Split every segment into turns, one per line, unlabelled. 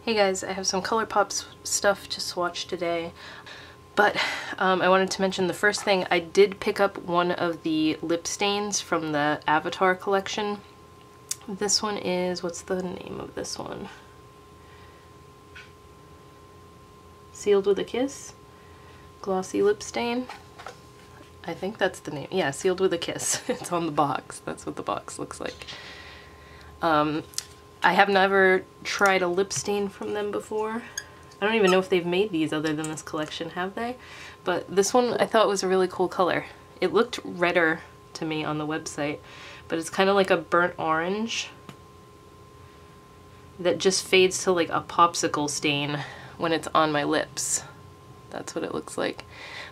Hey guys, I have some Colourpop stuff to swatch today, but I wanted to mention the first thing. I did pick up one of the lip stains from the Avatar collection. This one is, what's the name of this one? Sealed with a Kiss? Glossy lip stain? I think that's the name. Yeah, Sealed with a Kiss. It's on the box. That's what the box looks like. I have never tried a lip stain from them before. I don't even know if they've made these other than this collection, have they? But this one I thought was a really cool color. It looked redder to me on the website, but it's kind of like a burnt orange that just fades to like a popsicle stain when it's on my lips. That's what it looks like.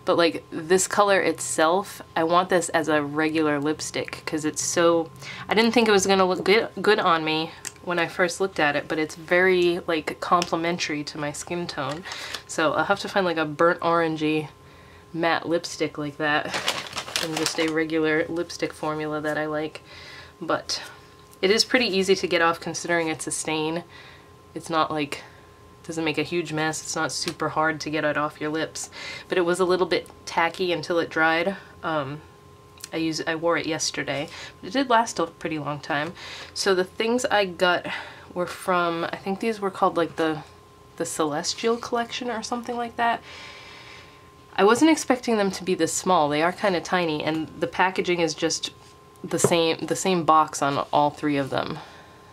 But like this color itself, I want this as a regular lipstick because it's so... I didn't think it was gonna look good on me when I first looked at it, but it's very like complementary to my skin tone. So I'll have to find like a burnt orangey matte lipstick like that and just a regular lipstick formula that I like. But it is pretty easy to get off considering it's a stain. It's not like... doesn't make a huge mess. It's not super hard to get it off your lips, but it was a little bit tacky until it dried. I wore it yesterday, but it did last a pretty long time. So the things I got were from, I think these were called like the Celestial collection or something like that. I wasn't expecting them to be this small. They are kind of tiny, and the packaging is just the same box on all three of them.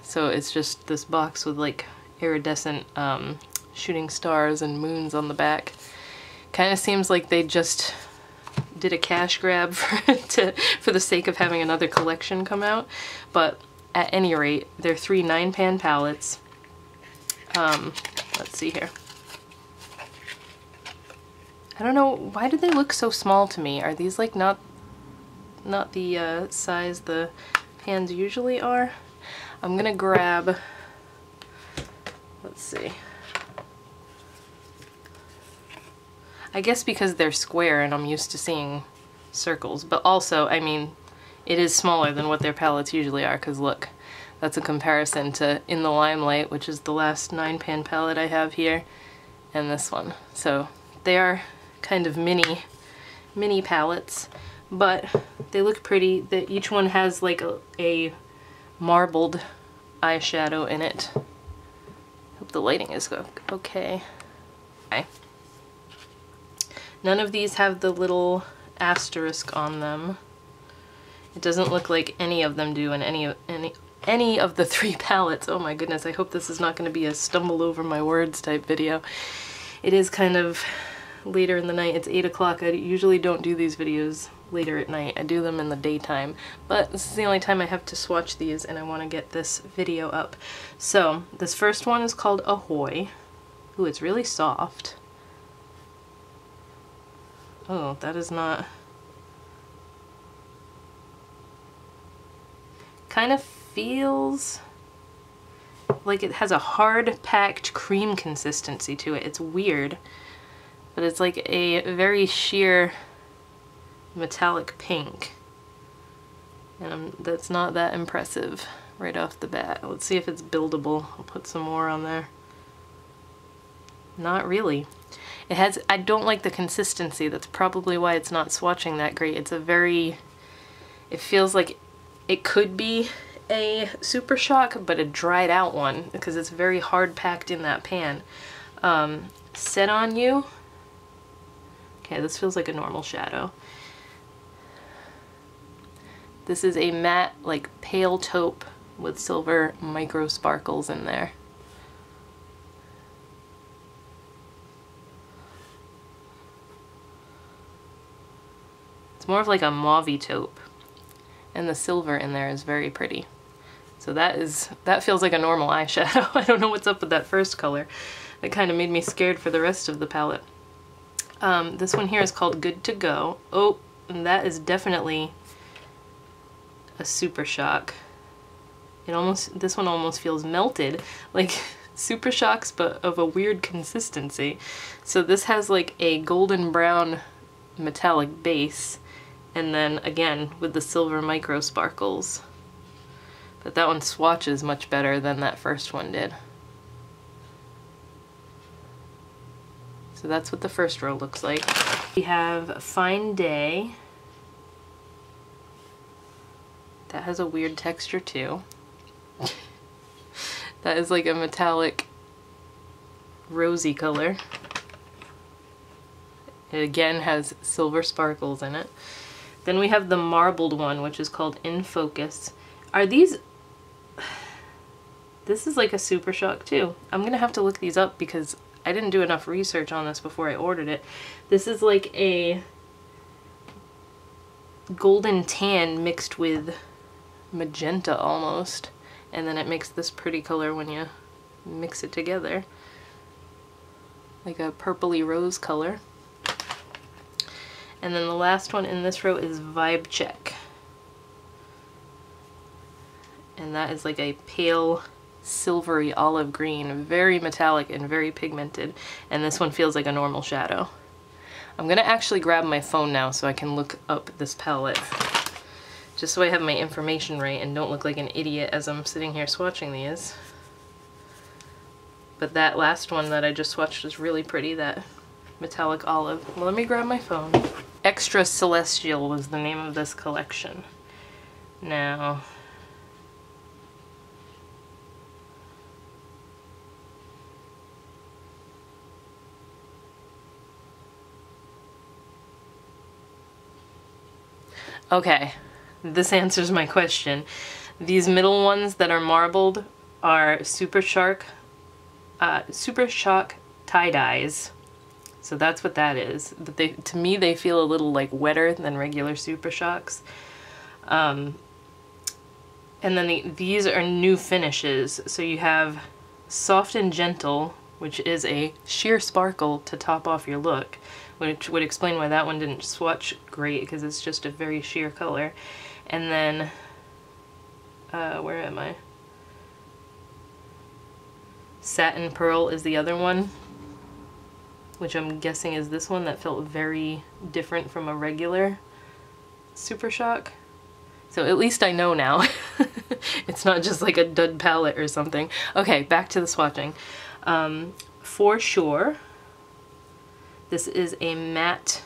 So it's just this box with like iridescent shooting stars and moons on the back. Kind of seems like they just did a cash grab for the sake of having another collection come out. But at any rate, they're 3 9-pan palettes. Let's see here. I don't know, why do they look so small to me? Are these like not the size the pans usually are? I'm gonna grab... Let's see. I guess because they're square and I'm used to seeing circles, but also, I mean, it is smaller than what their palettes usually are, because look, that's a comparison to In the Limelight, which is the last 9-pan palette I have here, and this one. So they are kind of mini palettes, but they look pretty. Each one has like a marbled eyeshadow in it. Hope the lighting is okay. None of these have the little asterisk on them. It doesn't look like any of them do in any of the 3 palettes. Oh my goodness, I hope this is not going to be a stumble over my words type video. It is kind of later in the night. It's 8 o'clock. I usually don't do these videos later at night. I do them in the daytime, but this is the only time I have to swatch these, and I want to get this video up. So this first one is called Ahoy. Ooh, it's really soft. Oh, that is not... Kind of feels like it has a hard-packed cream consistency to it. It's weird, but it's like a very sheer metallic pink, and that's not that impressive right off the bat. Let's see if it's buildable. I'll put some more on there. Not really. It has, I don't like the consistency. That's probably why it's not swatching that great. It's a very, it feels like it could be a Super Shock, but a dried out one, because it's very hard packed in that pan. Set on You. Okay, this feels like a normal shadow. This is a matte, like pale taupe with silver micro sparkles in there. It's more of like a mauvey taupe, and the silver in there is very pretty. So that feels like a normal eyeshadow. I don't know what's up with that first color. That kind of made me scared for the rest of the palette. This one here is called Good to Go. Oh, and that is definitely a Super Shock. This one almost feels melted, like Super Shocks, but of a weird consistency. So this has like a golden brown metallic base, and then again with the silver micro sparkles. But that one swatches much better than that first one did. So that's what the first row looks like. We have Fine Day. That has a weird texture too. That is like a metallic rosy color. It again has silver sparkles in it. Then we have the marbled one, which is called In Focus. Are these... This is like a Super Shock too. I'm gonna have to look these up because I didn't do enough research on this before I ordered it. This is like a golden tan mixed with magenta almost. And then it makes this pretty color when you mix it together. Like a purpley rose color. And then the last one in this row is Vibe Check. And that is like a pale silvery olive green, very metallic and very pigmented. And this one feels like a normal shadow. I'm gonna actually grab my phone now so I can look up this palette. Just so I have my information right and don't look like an idiot as I'm sitting here swatching these. But that last one that I just swatched is really pretty, that metallic olive. Well, let me grab my phone. Xtra Celestial was the name of this collection. Now, okay, this answers my question. These middle ones that are marbled are Super Shock tie-dyes. So that's what that is. But they, to me, they feel a little like wetter than regular Super Shocks. And then these are new finishes. So you have Soft and Gentle, which is a sheer sparkle to top off your look, which would explain why that one didn't swatch great, because it's just a very sheer color. And then, where am I? Satin Pearl is the other one, which I'm guessing is this one that felt very different from a regular Super Shock. So at least I know now. It's not just like a dud palette or something. Okay, back to the swatching. For Sure. This is a matte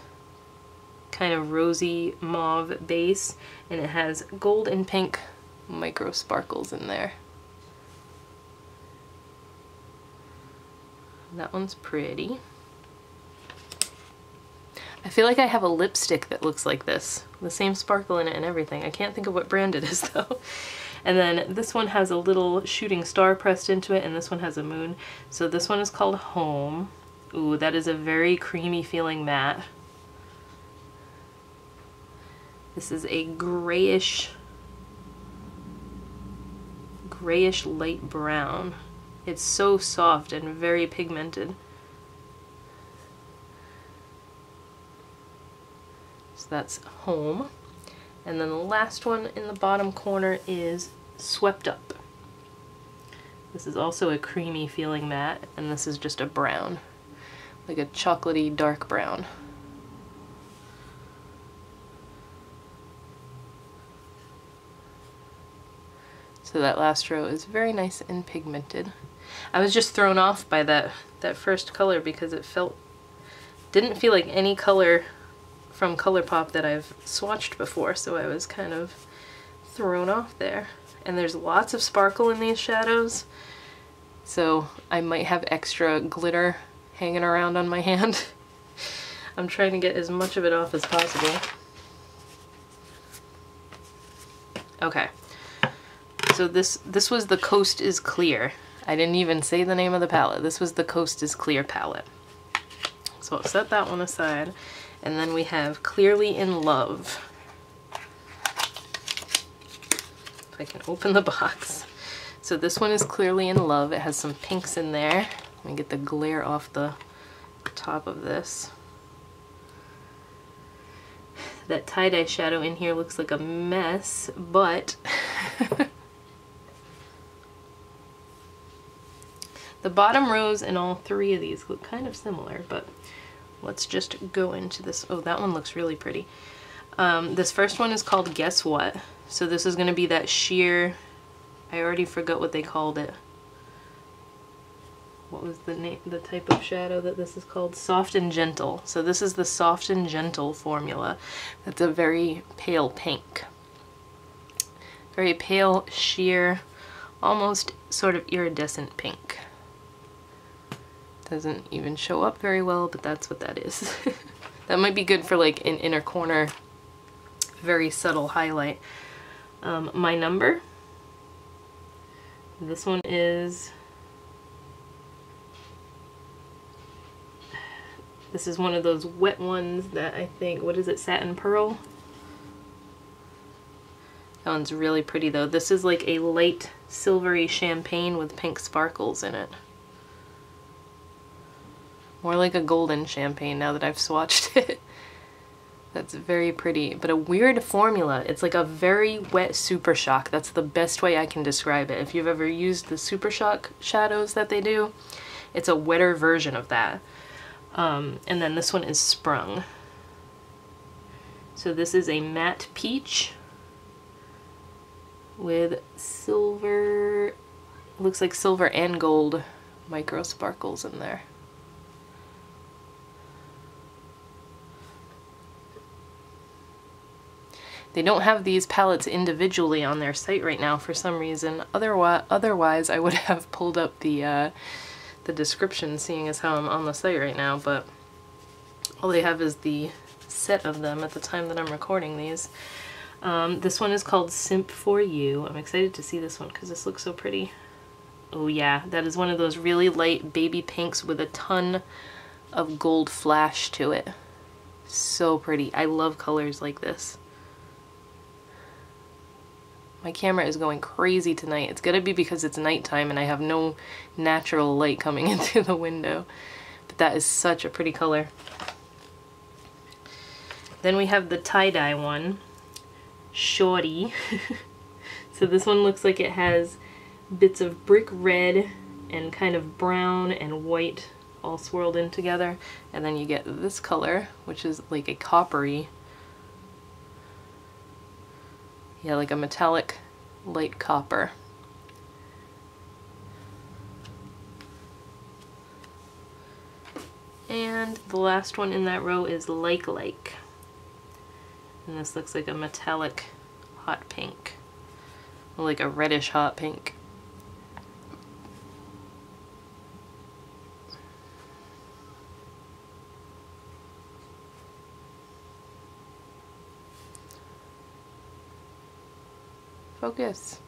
kind of rosy mauve base, and it has gold and pink micro sparkles in there. That one's pretty. I feel like I have a lipstick that looks like this. The same sparkle in it and everything. I can't think of what brand it is though. And then this one has a little shooting star pressed into it, and this one has a moon. So this one is called Home. Ooh, that is a very creamy feeling matte. This is a grayish light brown. It's so soft and very pigmented. So that's Home. And then the last one in the bottom corner is Swept Up. This is also a creamy feeling matte, and this is just a brown, like a chocolatey dark brown. So that last row is very nice and pigmented. I was just thrown off by that first color because it didn't feel like any color from Colourpop that I've swatched before, so I was kind of thrown off there. And there's lots of sparkle in these shadows, so I might have extra glitter hanging around on my hand. I'm trying to get as much of it off as possible. Okay, so this was the Coast is Clear. I didn't even say the name of the palette. This was the Coast is Clear palette. So I'll set that one aside. And then we have Clearly in Love. If I can open the box. So this one is Clearly in Love. It has some pinks in there. Let me get the glare off the top of this. That tie-dye shadow in here looks like a mess, but the bottom rows in all three of these look kind of similar, but let's just go into this. Oh, that one looks really pretty. This first one is called Guess What? So this is going to be that sheer, I already forgot what they called it. what was the name, the type of shadow that this is called? Soft and Gentle. So this is the Soft and Gentle formula. That's a very pale pink. Very pale, sheer, almost sort of iridescent pink. Doesn't even show up very well, but that's what that is. That might be good for like an inner corner, very subtle highlight. My number. This one is... This is one of those wet ones that I think, what is it, Satin Pearl? That one's really pretty though. This is like a light silvery champagne with pink sparkles in it. More like a golden champagne now that I've swatched it. That's very pretty, but a weird formula. It's like a very wet Super Shock. That's the best way I can describe it. If you've ever used the Super Shock shadows that they do, it's a wetter version of that. And then this one is Sprung. So this is a matte peach with silver, looks like silver and gold micro sparkles in there. They don't have these palettes individually on their site right now for some reason. Otherwise I would have pulled up the description, seeing as how I'm on the site right now, but all they have is the set of them at the time that I'm recording these. This one is called Simp for You. I'm excited to see this one because this looks so pretty. Oh yeah, that is one of those really light baby pinks with a ton of gold flash to it. So pretty. I love colors like this. My camera is going crazy tonight. It's gotta be because it's nighttime and I have no natural light coming in through the window. But that is such a pretty color. Then we have the tie-dye one, Shorty. So this one looks like it has bits of brick red and kind of brown and white all swirled in together. And then you get this color, which is like a coppery, yeah, like a metallic light copper. And the last one in that row is Like. And this looks like a metallic hot pink, or like a reddish hot pink. Focus.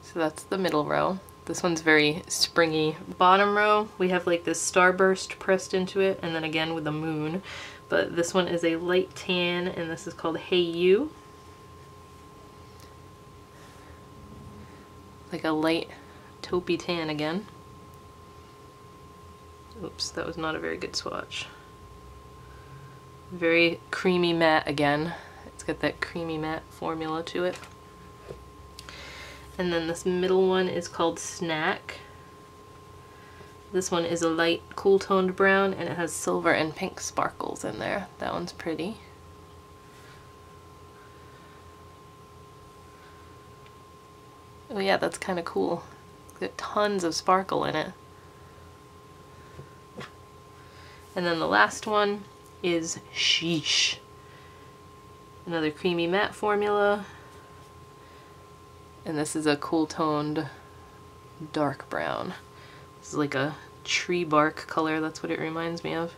So that's the middle row. This one's very springy. Bottom row, we have like this starburst pressed into it, and then again with the moon. But this one is a light tan, and this is called Hey You. Like a light taupey tan again. Oops, that was not a very good swatch. Very creamy matte again. It's got that creamy matte formula to it. And then this middle one is called Snack. This one is a light cool toned brown and it has silver and pink sparkles in there. That one's pretty. Oh yeah, that's kind of cool. It's got tons of sparkle in it. And then the last one is Sheesh. Another creamy matte formula. And this is a cool toned dark brown. This is like a tree bark color, that's what it reminds me of.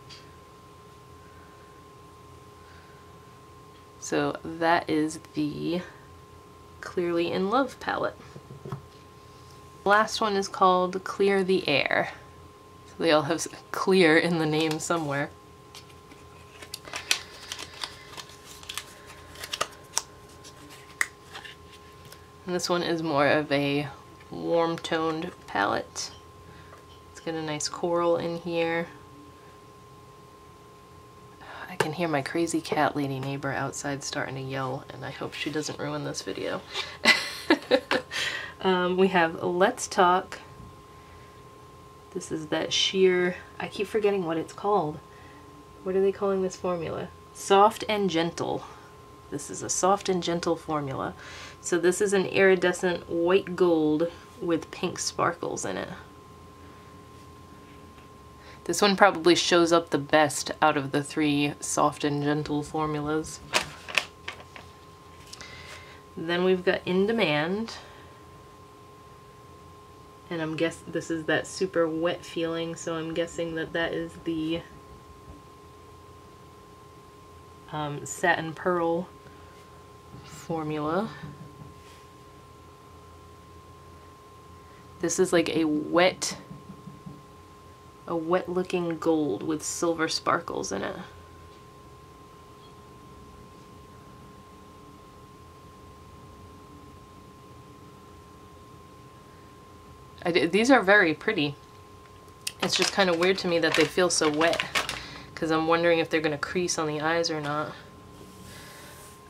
So that is the Clearly in Love palette. The last one is called Clear the Air. So they all have clear in the name somewhere. And this one is more of a warm toned palette. It's got a nice coral in here. I can hear my crazy cat lady neighbor outside starting to yell, and I hope she doesn't ruin this video. We have Let's Talk. This is that sheer, I keep forgetting what it's called. What are they calling this formula? Soft and Gentle. This is a Soft and Gentle formula. So this is an iridescent white gold with pink sparkles in it. This one probably shows up the best out of the three soft and gentle formulas. Then we've got In Demand. And I'm guessing this is that super wet feeling, so I'm guessing that that is the Satin Pearl formula. This is like a wet looking gold with silver sparkles in it. These are very pretty. It's just kind of weird to me that they feel so wet, because I'm wondering if they're going to crease on the eyes or not.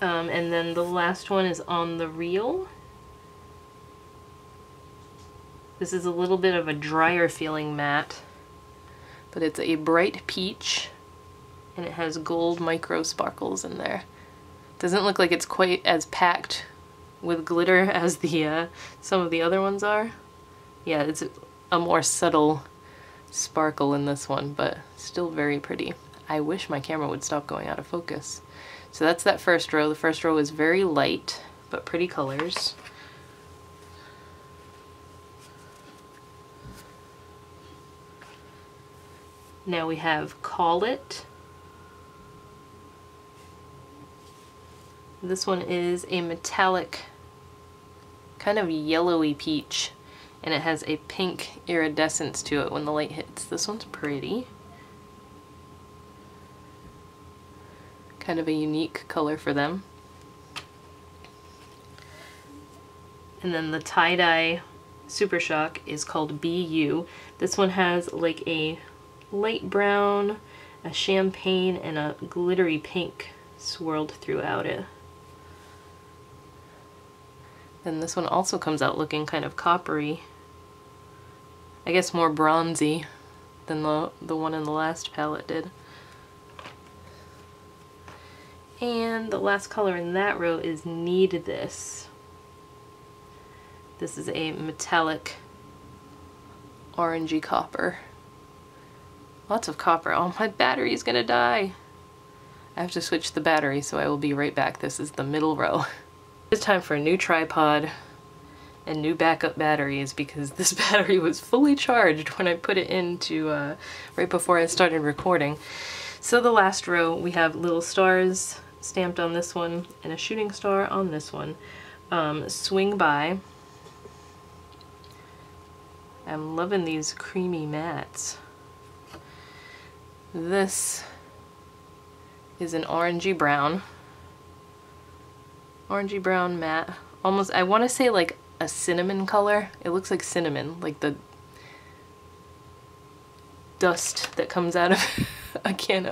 And then the last one is On the Reel. This is a little bit of a drier feeling matte, but it's a bright peach, and it has gold micro sparkles in there. Doesn't look like it's quite as packed with glitter as the some of the other ones are. Yeah, it's a more subtle sparkle in this one, but still very pretty. I wish my camera would stop going out of focus. So that's that first row. The first row is very light, but pretty colors. Now we have Call It. This one is a metallic, kind of yellowy peach, and it has a pink iridescence to it when the light hits. This one's pretty. Kind of a unique color for them. And then the tie-dye Super Shock is called Be You. This one has like a light brown, a champagne, and a glittery pink swirled throughout it. Then this one also comes out looking kind of coppery. I guess more bronzy than the one in the last palette did. And the last color in that row is Need This. This is a metallic orangey copper. Lots of copper. Oh, my battery's gonna die. I have to switch the battery, so I will be right back. This is the middle row. It's time for a new tripod and new backup batteries, because this battery was fully charged when I put it into right before I started recording. So the last row, we have little stars stamped on this one and a shooting star on this one. Swing By. I'm loving these creamy mattes. This is an orangey brown matte. Almost, I want to say like a cinnamon color. It looks like cinnamon, like the dust that comes out of a can,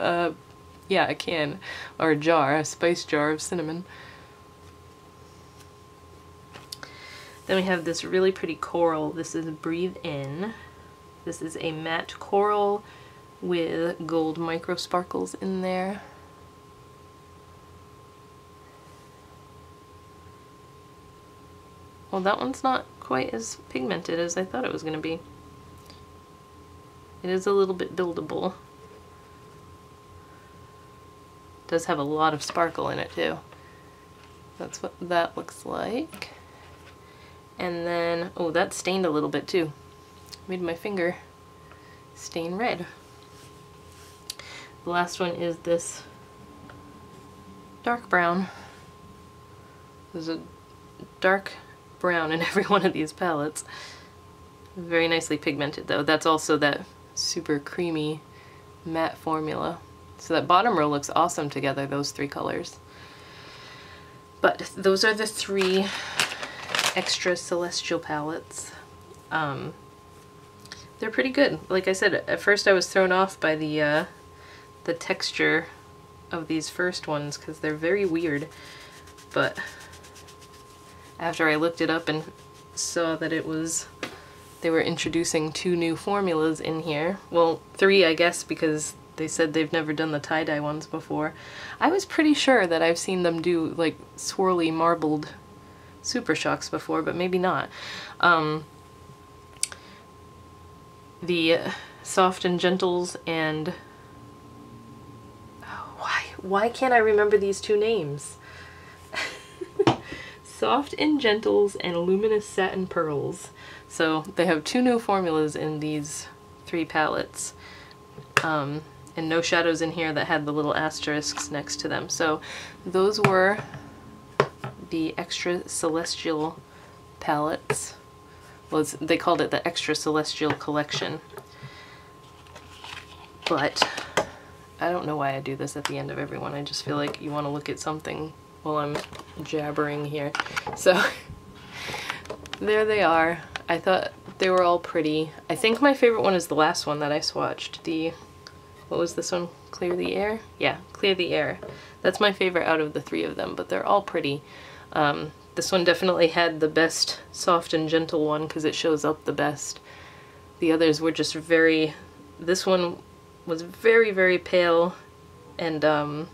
yeah, a can or a jar, a spice jar of cinnamon. Then we have this really pretty coral. This is Breathe In. This is a matte coral with gold micro sparkles in there. Well, that one's not quite as pigmented as I thought it was going to be. It is a little bit buildable. It does have a lot of sparkle in it too. That's what that looks like. And then, oh, that stained a little bit too. Made my finger stain red. The last one is this dark brown. There's a dark brown in every one of these palettes. Very nicely pigmented though. That's also that super creamy matte formula. So that bottom row looks awesome together, those three colors. But those are the three Xtra Celestial palettes. They're pretty good. Like I said, at first I was thrown off by the texture of these first ones because they're very weird, but after I looked it up and saw that they were introducing 2 new formulas in here, well, 3 I guess, because they said they've never done the tie-dye ones before. I was pretty sure that I've seen them do like swirly marbled Super Shocks before, but maybe not. The Soft and Gentles and why can't I remember these two names? Soft and Gentles and Luminous Satin Pearls. So they have two new formulas in these 3 palettes. And no shadows in here that had the little asterisks next to them. So those were the Xtra Celestial palettes. Well, they called it the Xtra Celestial collection. But I don't know why I do this at the end of every one. I just feel like you want to look at something while I'm jabbering here. So there they are. I thought they were all pretty. I think my favorite one is the last one that I swatched. The, what was this one? Clear the Air? Yeah, Clear the Air. That's my favorite out of the 3 of them, but they're all pretty. This one definitely had the best Soft and Gentle one because it shows up the best. The others were just very, this one was very, very pale and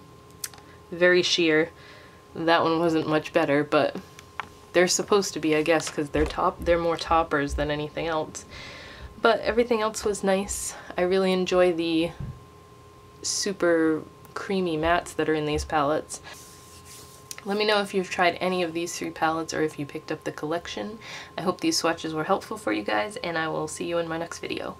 very sheer. That one wasn't much better, but they're supposed to be, I guess, because they're more toppers than anything else. But everything else was nice. I really enjoy the super creamy mattes that are in these palettes. Let me know if you've tried any of these 3 palettes or if you picked up the collection. I hope these swatches were helpful for you guys, and I will see you in my next video.